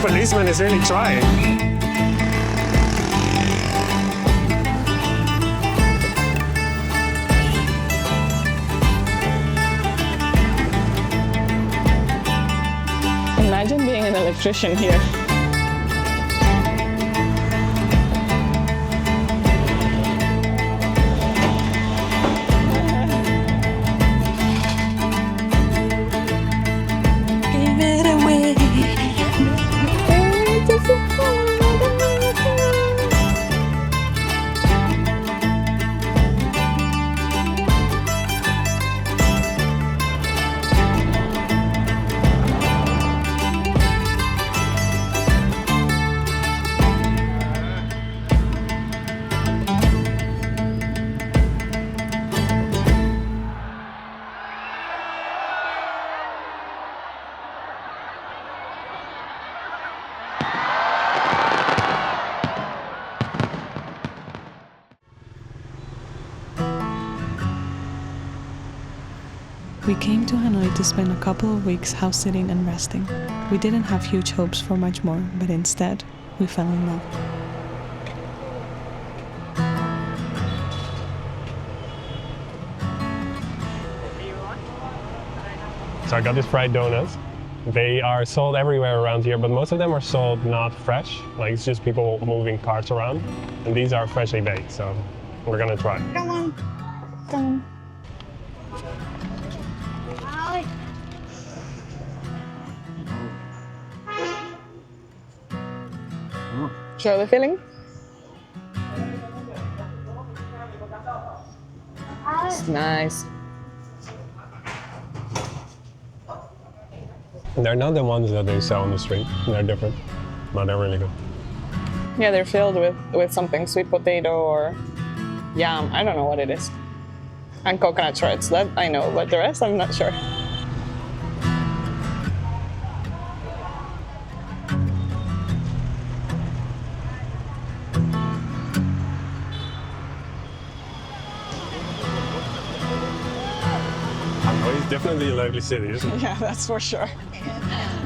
policeman is really trying. Imagine being an electrician here. We came to Hanoi to spend a couple of weeks house sitting and resting. We didn't have huge hopes for much more, but instead, we fell in love. So I got these fried donuts. They are sold everywhere around here, but most of them are sold not fresh. Like it's just people moving carts around. And these are freshly baked, so we're gonna try. Come on. Come on. Show the filling. It's nice. They're not the ones that they sell on the street. They're different, but they're really good. Yeah, they're filled with something, sweet potato or yam. I don't know what it is. And coconut shreds, that I know, but the rest I'm not sure. Hanoi is definitely a lively city, isn't it? Yeah, that's for sure.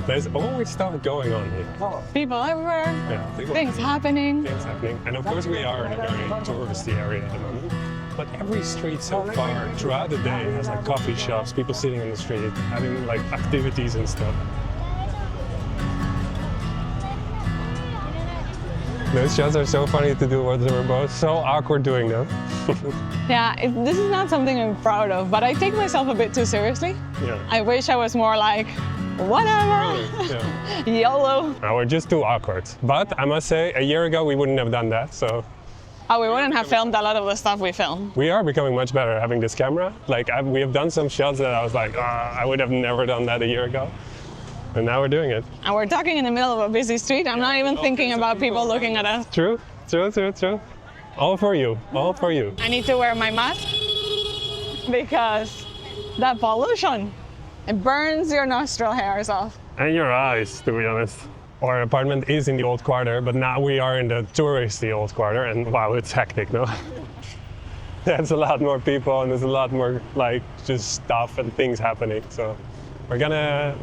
There's always stuff going on here. People everywhere, Yeah, things happening. Things happening. And of course we are in a very touristy area at the moment. But every street so far throughout the day has like coffee shops, people sitting in the street, having like activities and stuff. Those shots are so funny to do, but we're both so awkward doing them. Yeah, this is not something I'm proud of, but I take myself a bit too seriously. Yeah. I wish I was more like, whatever, Yeah. YOLO. No, we're just too awkward. But I must say, a year ago we wouldn't have done that, so. Oh, we wouldn't have filmed a lot of the stuff we filmed. We are becoming much better having this camera. Like we have done some shots that I was like, I would have never done that a year ago. And now we're doing it. And we're talking in the middle of a busy street. I'm not even thinking about people looking at us. True, true, true, true. All for you, all for you. I need to wear my mask because that pollution, it burns your nostril hairs off. And your eyes, to be honest. Our apartment is in the old quarter, but now we are in the touristy old quarter, and wow, it's hectic, no? There's a lot more people, and there's a lot more like just stuff and things happening. So we're gonna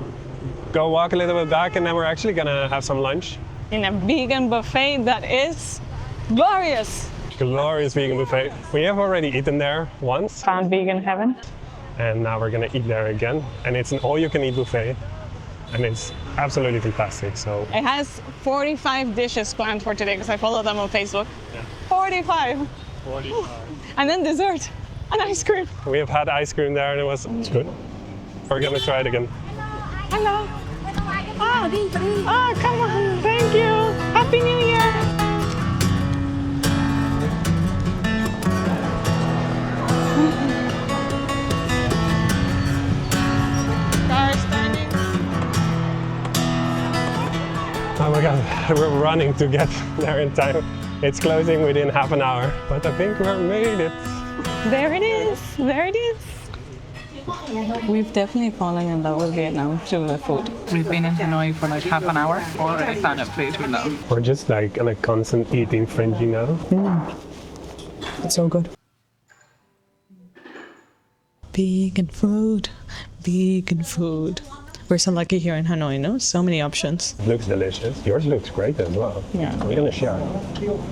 go walk a little bit back, and then we're actually gonna have some lunch. In a vegan buffet that is glorious. Glorious vegan buffet. We have already eaten there once. Found vegan heaven. And now we're gonna eat there again. And it's an all-you-can-eat buffet. And it's absolutely fantastic, so. It has 45 dishes planned for today because I follow them on Facebook. Yeah. 45. 45. And then dessert and ice cream. We have had ice cream there and it's good. We're gonna try it again. Hello. Oh, come on. Thank you. Happy New Year. Car standing. Oh my God, we're running to get there in time. It's closing within half an hour, but I think we made it. There it is. There it is. We've definitely fallen in love with Vietnam through the food. We've been in Hanoi for like half an hour. Already found a place we love. We're just like on a constant eating frenzy now. It's so good. Vegan food, vegan food. We're so lucky here in Hanoi, no? So many options. Looks delicious. Yours looks great as well. Yeah. We're gonna share.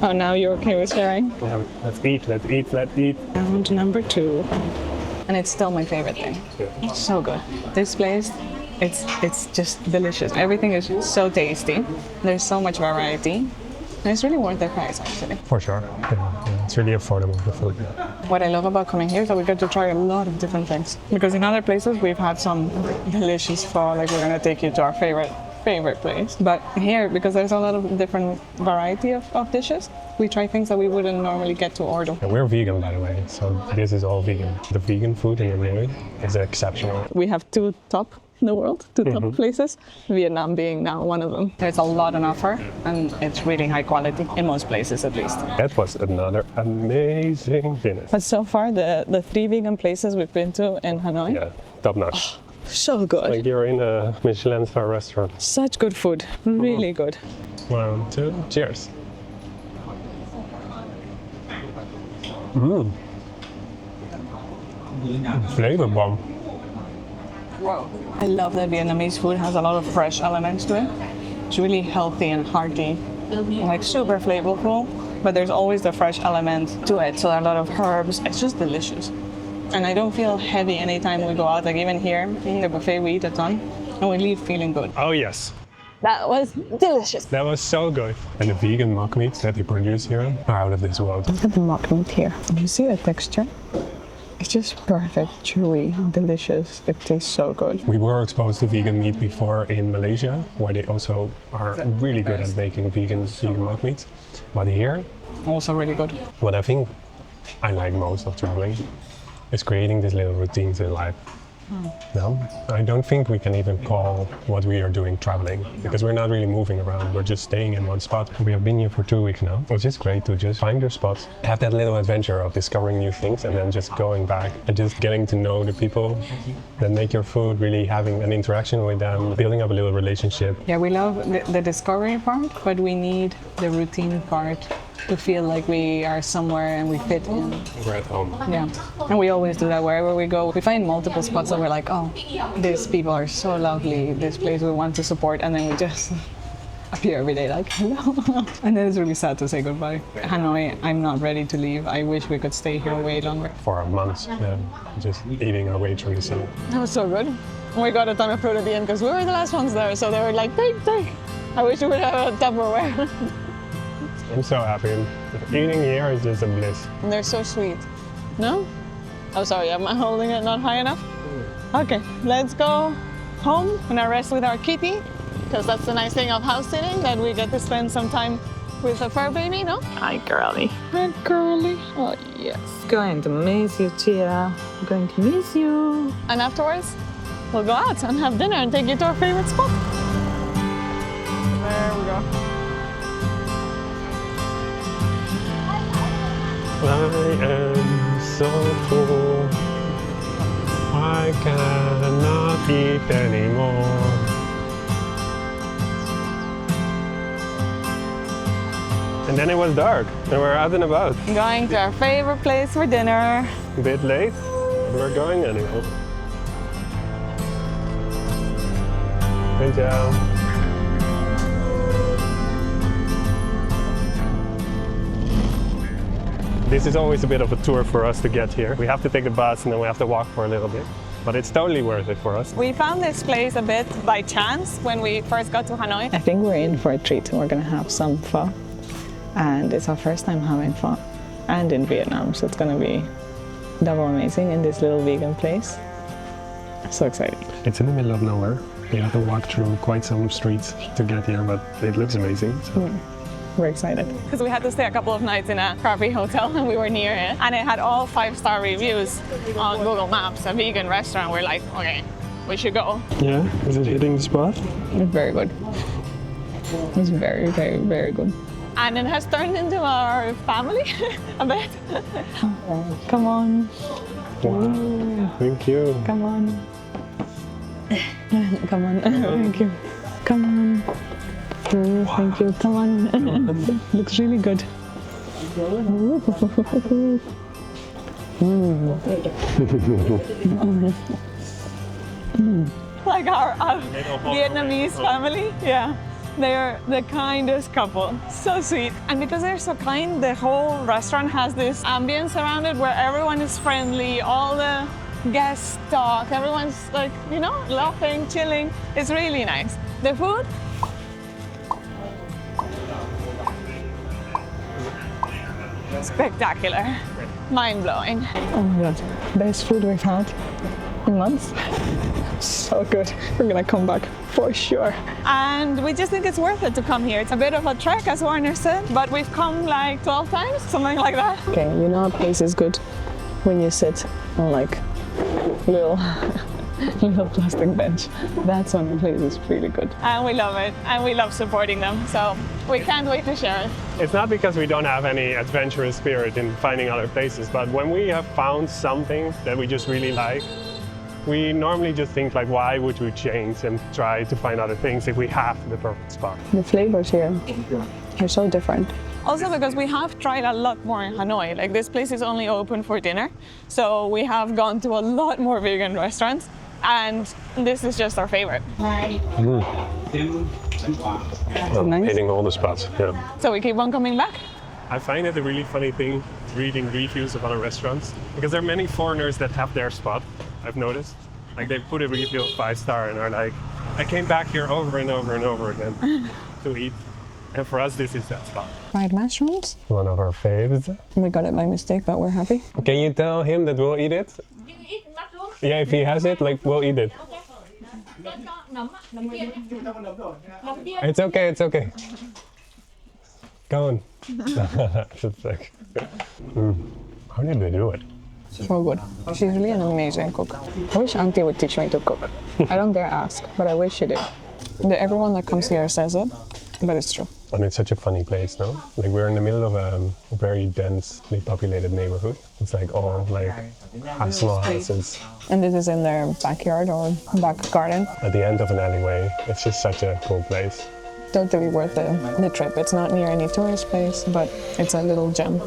Oh, now you're okay with sharing? Yeah, let's eat, let's eat, let's eat. Round number 2. And it's still my favorite thing. It's so good. This place, it's just delicious. Everything is so tasty. There's so much variety. And it's really worth the price, actually. For sure. Yeah, it's really affordable, the food. What I love about coming here is that we get to try a lot of different things. Because in other places, we've had some delicious pho, like we're gonna take you to our favorite place. But here, because there's a lot of different variety of dishes, we try things that we wouldn't normally get to order. And we're vegan, by the way, so this is all vegan. The vegan food in Hanoi is exceptional. We have 2 top in the world, 2 top places, Vietnam being now one of them. There's a lot on offer, and it's really high quality, in most places at least. That was another amazing dinner. But so far, the 3 vegan places we've been to in Hanoi, Yeah, top notch. so good. Like you're in a Michelin star restaurant. Such good food, really good. 1, 2, cheers. Flavor bomb. I love that Vietnamese food has a lot of fresh elements to it. It's really healthy and hearty, like super flavorful, but there's always the fresh element to it. So a lot of herbs, it's just delicious. And I don't feel heavy anytime we go out, like even here, in the buffet we eat a ton, and we leave feeling good. Oh yes, That was delicious. that was so good. And the vegan mock meats that they produce here are out of this world. Look at the mock meat here. You see the texture? It's just perfect, chewy, delicious. It tastes so good. We were exposed to vegan meat before in Malaysia, where they also are really good at making vegan mock meats. But here, Also really good. what I think I like most of traveling is creating these little routines in life. No, I don't think we can even call what we are doing traveling, because we're not really moving around. We're just staying in one spot. We have been here for 2 weeks now. It's just great to just find your spots, have that little adventure of discovering new things, and then just going back and just getting to know the people that make your food, really having an interaction with them, building up a little relationship. Yeah, we love the discovery part, but we need the routine part to feel like we are somewhere and we fit in. We're at home. Yeah, and we always do that wherever we go. We find multiple spots that we're like, oh, these people are so lovely, this place we want to support, and then we just appear every day like, hello. And then it's really sad to say goodbye. Hanoi, I'm not ready to leave. I wish we could stay here way longer. For months, just eating our way through the city. That was so good. We got a ton of fruit at the end because we were the last ones there, so they were like, take. I wish we would have a Tupperware. I'm so happy. Eating here is just a bliss. And they're so sweet. No? Oh, sorry, am I holding it not high enough? Okay, let's go home and rest with our kitty, because that's the nice thing of house sitting, that we get to spend some time with a fur baby, no? Hi, girly. Hi, girly. Oh, yes. Going to miss you, Chia. Going to miss you. And afterwards, we'll go out and have dinner and take you to our favorite spot. There we go. I am so full, I cannot eat anymore. And then it was dark, and we're out and about. Going to our favorite place for dinner. A bit late, but we're going anyhow. Good job. This is always a bit of a tour for us to get here. We have to take the bus and then we have to walk for a little bit. But it's totally worth it for us. We found this place a bit by chance when we first got to Hanoi. I think we're in for a treat. We're gonna have some pho. And it's our first time having pho. And in Vietnam, so it's gonna be double amazing in this little vegan place. So excited. It's in the middle of nowhere. You have to walk through quite some streets to get here, but it looks amazing. So. We're excited. Because we had to stay a couple of nights in a crappy hotel and we were near it. And it had all 5-star reviews on Google Maps, a vegan restaurant. We're like, okay, we should go. Yeah, is it hitting the spot? It's very good. It's very, very, very good. And it has turned into our family a bit. Come on. Wow, thank you. Come on. Come on. Thank you. Come on. Thank you. Come on. Looks really good. like our Vietnamese family. Yeah. They're the kindest couple, so sweet. And because they're so kind, the whole restaurant has this ambience around it where everyone is friendly, all the guests talk, everyone's like, you know, laughing, chilling. It's really nice. The food, spectacular, mind-blowing. Oh my God, best food we've had in months. So good. We're gonna come back for sure. And we just think it's worth it to come here. It's a bit of a trek, as Warner said, but we've come like 12 times, something like that. Okay, you know a place is good when you sit on like little plastic bench. That's when the place is really good. And we love it, and we love supporting them. So we can't wait to share it. It's not because we don't have any adventurous spirit in finding other places, but when we have found something that we just really like, we normally just think like, why would we change and try to find other things if we have the perfect spot? The flavors here are so different. Also because we have tried a lot more in Hanoi. Like this place is only open for dinner. So we have gone to a lot more vegan restaurants and this is just our favorite. I'm Nice. hitting all the spots, yeah. So we keep on coming back. I find it a really funny thing reading reviews of other restaurants because there are many foreigners that have their spot, I've noticed. Like they put a review of 5-star and are like, I came back here over and over and over again to eat. And for us, this is that spot. Fried mushrooms. One of our faves. We got it by mistake, but we're happy. Can you tell him that we'll eat it? Yeah, if he has it, like we'll eat it. It's okay, it's okay. Go on. It's like, how did they do it? So good. She's really an amazing cook. I wish Auntie would teach me to cook. I don't dare ask, but I wish she did. Everyone that comes here says it, but it's true. And it's such a funny place, no? Like we're in the middle of a very densely populated neighborhood. It's like all like small houses. And this is in their backyard or back garden. At the end of an alleyway. It's just such a cool place. Totally worth the trip. It's not near any tourist place, but it's a little gem.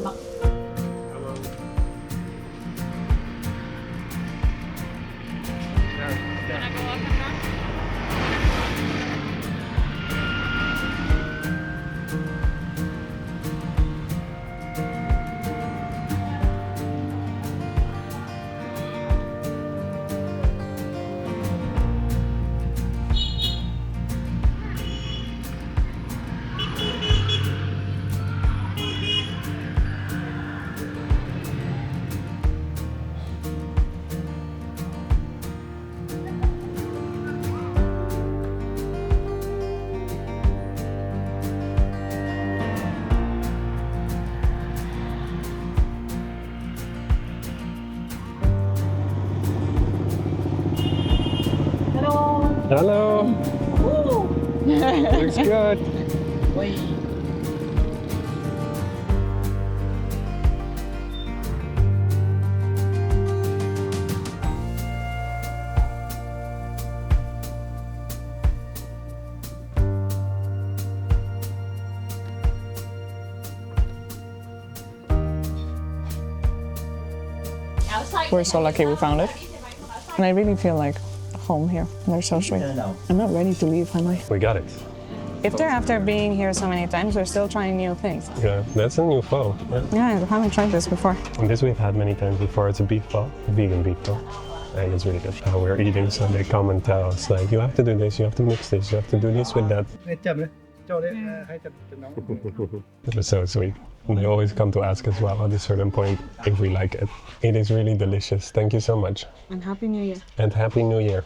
Hello. Looks good. We're so lucky we found it. And I really feel like home here. They're so sweet. I'm not ready to leave Hanoi. We got it. If they're after being here so many times, they're still trying new things. Yeah, that's a new pho. Yeah, I haven't tried this before. And this we've had many times before. It's a beef pho, a vegan beef pho. And it's really good. How we're eating, so they come and tell us, like, you have to do this, you have to mix this, you have to do this with that. It was so sweet. And they always come to ask as well at a certain point if we like it. It is really delicious. Thank you so much. And Happy New Year. And Happy New Year.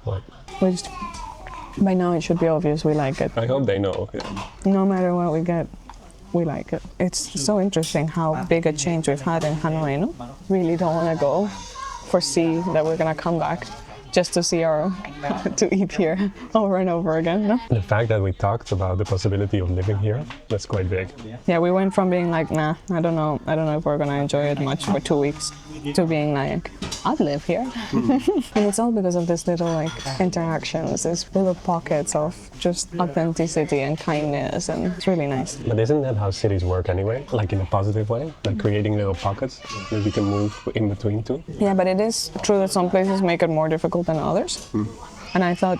What? Which, by now it should be obvious we like it. I hope they know. No matter what we get, we like it. It's so interesting how big a change we've had in Hanoi, no? Really don't want to go, foresee that we're gonna come back just to see to eat here over and over again, no? The fact that we talked about the possibility of living here, that's quite big. Yeah, we went from being like, nah, I don't know if we're gonna enjoy it much for 2 weeks, to being like, I'd live here. And it's all because of this little like interactions, these little pockets of just authenticity and kindness, and it's really nice. But isn't that how cities work anyway? Like in a positive way? Like creating little pockets that you can move in between too? Yeah, but it is true that some places make it more difficult than others. And I thought,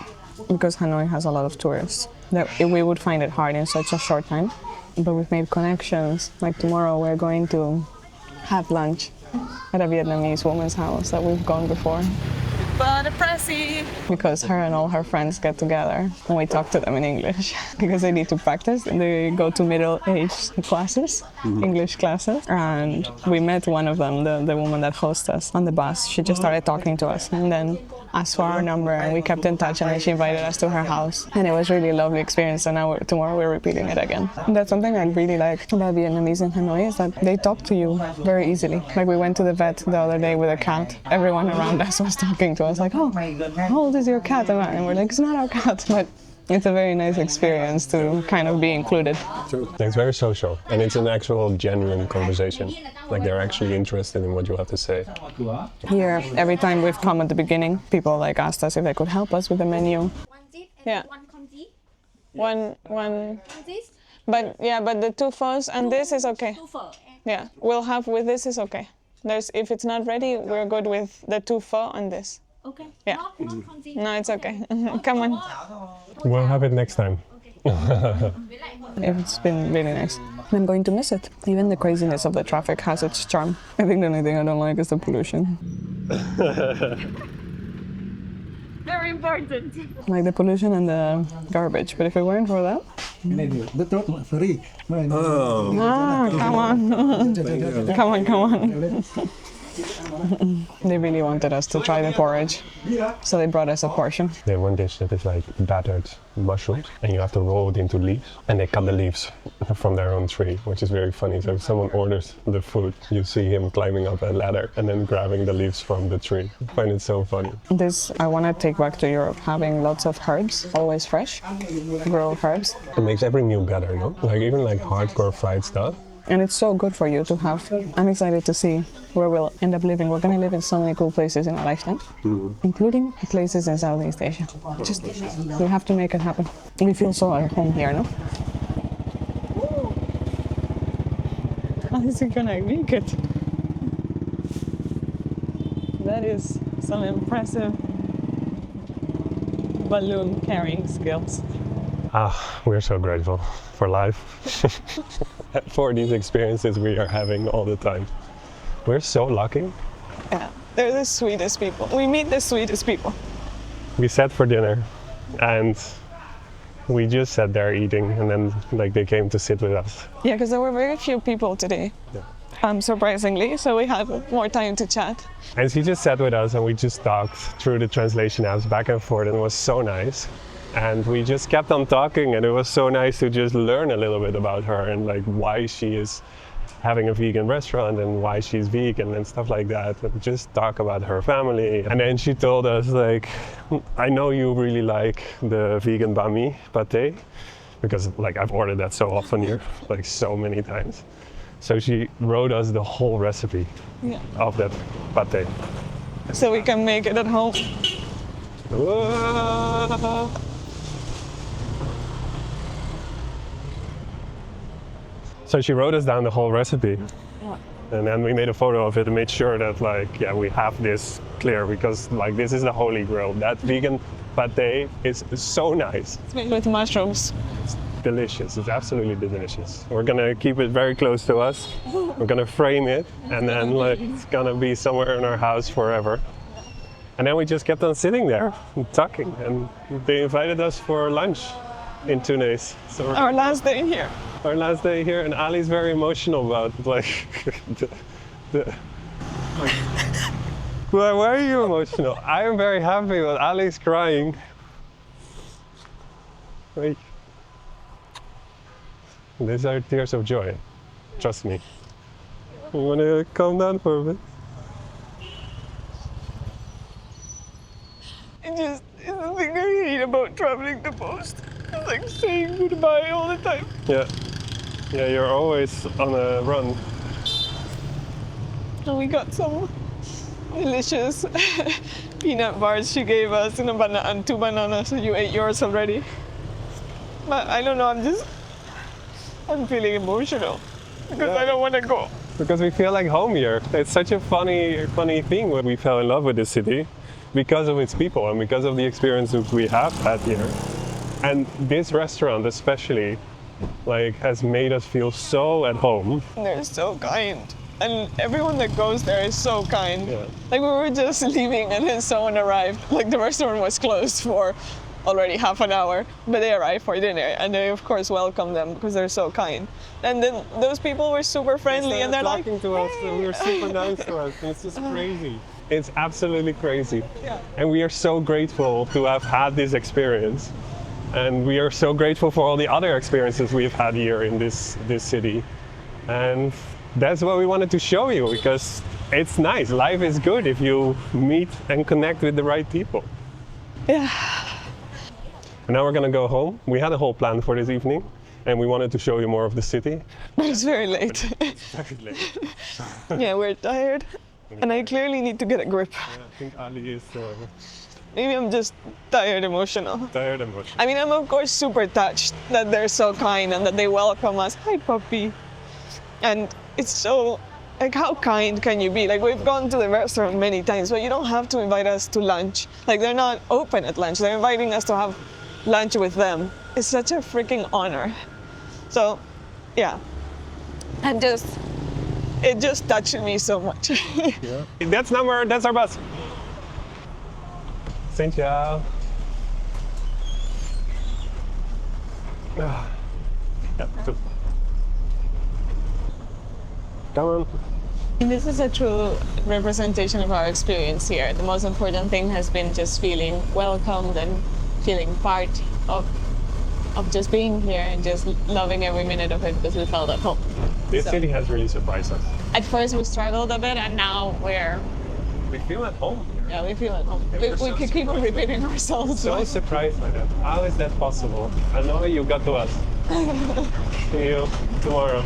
because Hanoi has a lot of tourists, that we would find it hard in such a short time. But we've made connections. Like tomorrow we're going to have lunch at a Vietnamese woman's house that we've gone before. Because her and all her friends get together and we talk to them in English because they need to practice, and they go to middle-aged classes, English classes. And we met one of them, the woman that hosts us on the bus. She just started talking to us and then asked for our number, and we kept in touch, and then she invited us to her house. And it was really a lovely experience, and now tomorrow we're repeating it again. And that's something I really like about Vietnamese in Hanoi, is that they talk to you very easily. Like we went to the vet the other day with a cat. Everyone around us was talking to us like, oh, how old is your cat? And we're like, it's not our cat, but it's a very nice experience to kind of be included. It's very social, and it's an actual genuine conversation. Like they're actually interested in what you have to say. Here, every time we've come at the beginning, people like asked us if they could help us with the menu. Yeah. One. But yeah, but the two phones and this is okay. Yeah, we'll have with this is okay. If it's not ready, we're good with the two pho and this. Okay. Yeah. No, it's okay. Come on. We'll have it next time. It's been really nice. I'm going to miss it. Even the craziness of the traffic has its charm. I think the only thing I don't like is the pollution. Very important. Like the pollution and the garbage. But if it weren't for that... free. come on. Come on. They really wanted us to try the porridge, so they brought us a portion. They have one dish that is like battered mushrooms, and you have to roll it into leaves, and they cut the leaves from their own tree, which is very funny. So if someone orders the food, you see him climbing up a ladder and then grabbing the leaves from the tree. I find it so funny. This I want to take back to Europe, having lots of herbs, always fresh, grow herbs. It makes every meal better, no? Like even like hardcore fried stuff. And it's so good for you to have. I'm excited to see where we'll end up living. We're going to live in so many cool places in our lifetime, including places in Southeast Asia. Just, we have to make it happen. We feel so at home here, no? How is it going to make it? That is some impressive balloon carrying skills. We're so grateful for life, for these experiences we are having all the time. We're so lucky. Yeah, they're the sweetest people. We meet the sweetest people. We sat for dinner and we just sat there eating, and then like they came to sit with us. Yeah, because there were very few people today. Yeah. Surprisingly, so we had more time to chat. And she just sat with us and we just talked through the translation apps back and forth, and it was so nice. And we just kept on talking, and it was so nice to just learn a little bit about her and like why she is having a vegan restaurant and why she's vegan and stuff like that, and just talk about her family. And then she told us like, I know you really like the vegan banh mi pate, because like I've ordered that so often here, like so many times. So she wrote us the whole recipe of that pate. So we can make it at home. Whoa. So she wrote us down the whole recipe, and then we made a photo of it and made sure that like, yeah, we have this clear, because like this is the holy grail. That vegan pate is so nice. It's made with mushrooms. It's delicious, it's absolutely delicious. We're gonna keep it very close to us. We're gonna frame it, and then like it's gonna be somewhere in our house forever. And then we just kept on sitting there and talking, and they invited us for lunch in Tunis. So Our last day here. Our last day here, and Ali's very emotional about like Why are you emotional? I am very happy, but Ali's crying. Like, these are tears of joy. Trust me. You want to calm down for a bit? It's the thing I hate about traveling the most. It's like saying goodbye all the time. Yeah, you're always on a run. And we got some delicious peanut bars she gave us and 2 bananas. So you ate yours already. But I don't know, I'm feeling emotional because I don't want to go. Because we feel like home here. It's such a funny thing when we fell in love with this city because of its people and because of the experiences we have had here. And this restaurant especially has made us feel so at home. They're so kind. And everyone that goes there is so kind. Yeah. We were just leaving and then someone arrived. The restaurant was closed for already half an hour, but they arrived for dinner and they of course welcomed them because they're so kind. And then those people were super friendly and they're talking to us and we were super nice to us. It's just crazy. It's absolutely crazy. Yeah. And we are so grateful to have had this experience. And we are so grateful for all the other experiences we've had here in this city. And that's what we wanted to show you because it's nice. Life is good if you meet and connect with the right people. Yeah. And now we're gonna go home. We had a whole plan for this evening and we wanted to show you more of the city. But it's very late. It's very late. Yeah, we're tired. And I clearly need to get a grip. Yeah, I think Ali is Maybe I'm just tired emotional. tired emotional. I mean, I'm of course super touched that they're so kind and that they welcome us. Hi, puppy. And it's so, how kind can you be? We've gone to the restaurant many times, but you don't have to invite us to lunch. They're not open at lunch. They're inviting us to have lunch with them. It's such a freaking honor. So, yeah. And it just touched me so much. Yeah. That's our bus. Xin chào. Yeah, two. Come on. And this is a true representation of our experience here. The most important thing has been just feeling welcomed and feeling part of just being here and just loving every minute of it because we felt at home. This city has really surprised us. At first we struggled a bit and now We feel at home here. yeah, we feel at home. Yeah, We can keep on repeating ourselves. So surprised by that. How is that possible? I know you got to us. See you tomorrow.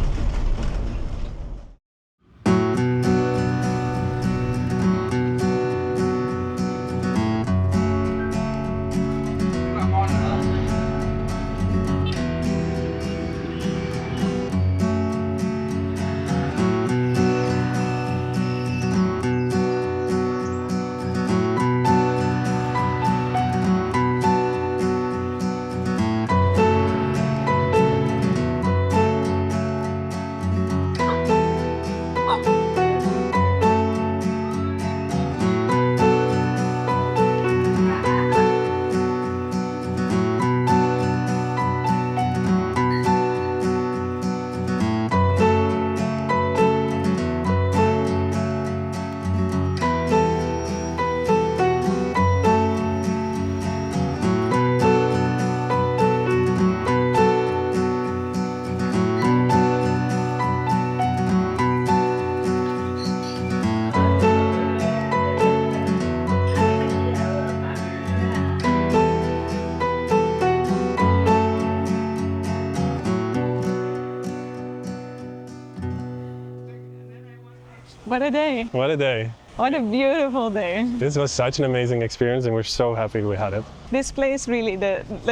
What a day. What a day. What a beautiful day. This was such an amazing experience and we're so happy we had it. This place really,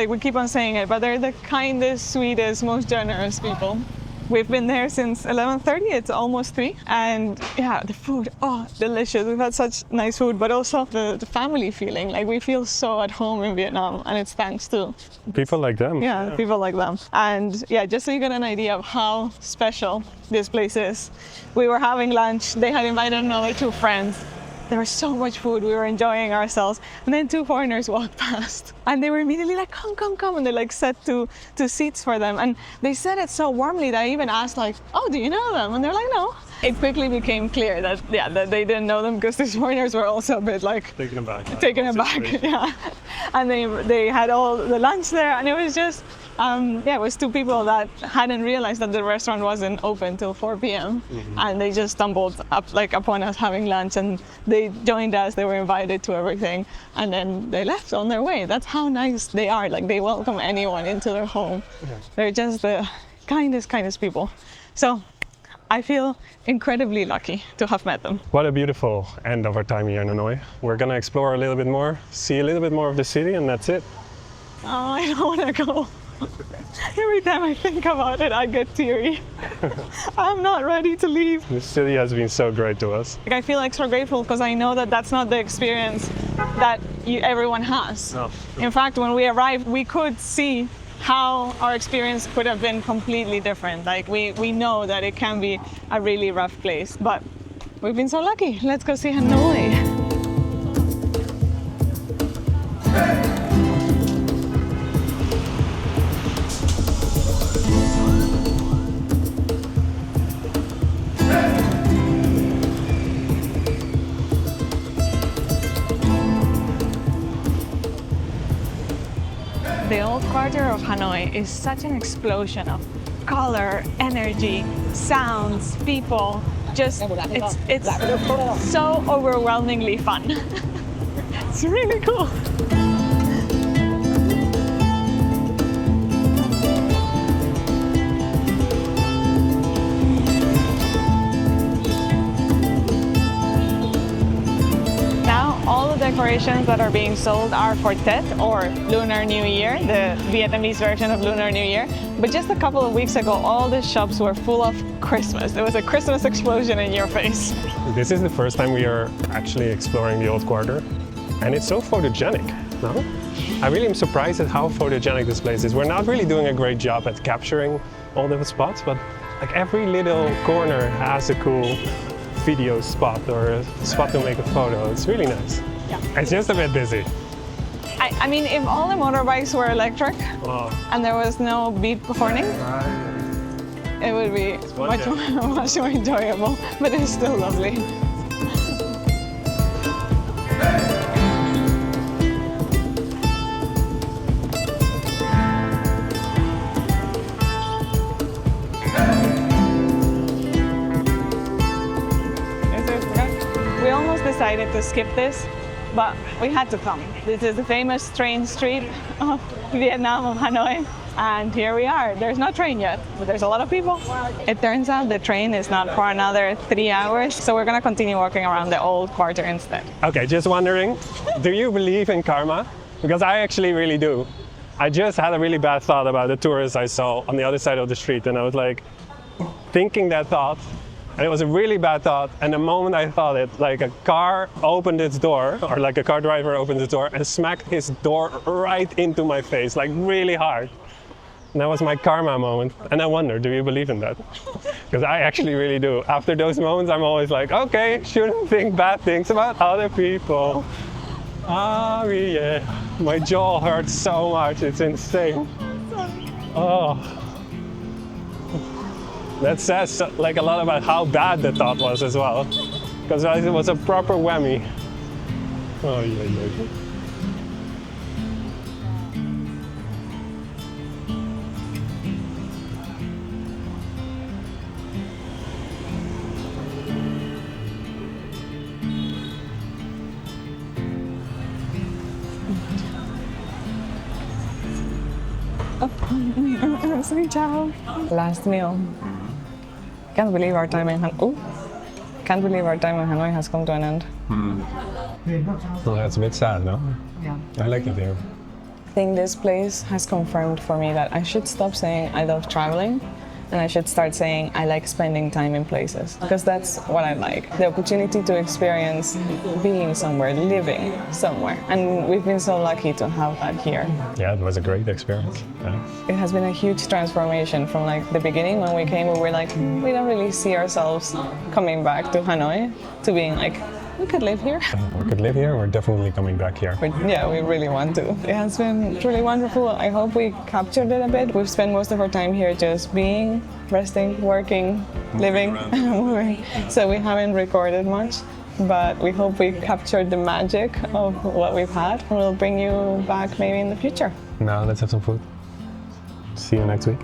we keep on saying it, but they're the kindest, sweetest, most generous people. We've been there since 11:30, it's almost 3. And yeah, the food, delicious. We've had such nice food, but also the family feeling. We feel so at home in Vietnam and it's thanks to People like them. people like them. And yeah, just so you get an idea of how special this place is. We were having lunch, they had invited another 2 friends. There was so much food, we were enjoying ourselves. And then 2 foreigners walked past and they were immediately like, come. And they set 2 seats for them. And they said it so warmly that I even asked oh, do you know them? And they're like, no. It quickly became clear that they didn't know them because these foreigners were also a bit taken aback. Yeah. And they had all the lunch there and it was just, it was 2 people that hadn't realized that the restaurant wasn't open till 4 p.m. And they just stumbled up upon us having lunch and they joined us, they were invited to everything and then they left on their way. That's how nice they are. They welcome anyone into their home. Yeah. They're just the kindest people. So I feel incredibly lucky to have met them. What a beautiful end of our time here in Hanoi. We're gonna explore a little bit more, see a little bit more of the city, and that's it. Oh, I don't want to go. Every time I think about it, I get teary. I'm not ready to leave. This city has been so great to us. I feel extra grateful because I know that that's not the experience that everyone has. No. In fact, when we arrived, we could see how our experience could have been completely different. Like we know that it can be a really rough place, but we've been so lucky. Let's go see Hanoi. The old quarter of Hanoi is such an explosion of color, energy, sounds, people. Just it's so overwhelmingly fun. It's really cool. All the decorations that are being sold are for Tet, or Lunar New Year, the Vietnamese version of Lunar New Year. But just a couple of weeks ago, all the shops were full of Christmas. There was a Christmas explosion in your face. This is the first time we are actually exploring the old quarter, and it's so photogenic, no? I really am surprised at how photogenic this place is. We're not really doing a great job at capturing all the spots, but like every little corner has a cool video spot or a spot to make a photo. It's really nice. Yeah. It's just a bit busy. I mean, if all the motorbikes were electric and there was no beep horning, it would be much more enjoyable, but it's still lovely. We almost decided to skip this, but we had to come. This is the famous train street of Vietnam, of Hanoi, and here we are. There's no train yet, but there's a lot of people. It turns out the train is not for another 3 hours, so we're gonna continue walking around the old quarter instead. Okay, just wondering, do you believe in karma? Because I actually really do. I just had a really bad thought about the tourists I saw on the other side of the street, and I was like, thinking that thought, and it was a really bad thought, and the moment I thought it, like a car opened its door, or like a car driver opened its door and smacked his door right into my face, like really hard. And that was my karma moment, and I wonder, do you believe in that? Because I actually really do. After those moments, I'm always like, okay, shouldn't think bad things about other people. Ah, yeah, my jaw hurts so much, it's insane. Oh. That says like a lot about how bad the thought was as well, because it was a proper whammy. Oh yeah. Last meal. Can't believe our time in Hanoi. Can't believe our time in Hanoi has come to an end. Well, that's a bit sad, no? Yeah. I like it here. I think this place has confirmed for me that I should stop saying I love traveling, and I should start saying I like spending time in places, because that's what I like. The opportunity to experience being somewhere, living somewhere. And we've been so lucky to have that here. Yeah, it was a great experience. Yeah. It has been a huge transformation from like the beginning when we came, we were like, we don't really see ourselves coming back to Hanoi, to being like, we could live here. We could live here, we're definitely coming back here. But yeah, we really want to. It has been truly wonderful. I hope we captured it a bit. We've spent most of our time here just being, resting, working, living, moving. So we haven't recorded much, but we hope we captured the magic of what we've had. We'll bring you back maybe in the future. Now let's have some food. See you next week.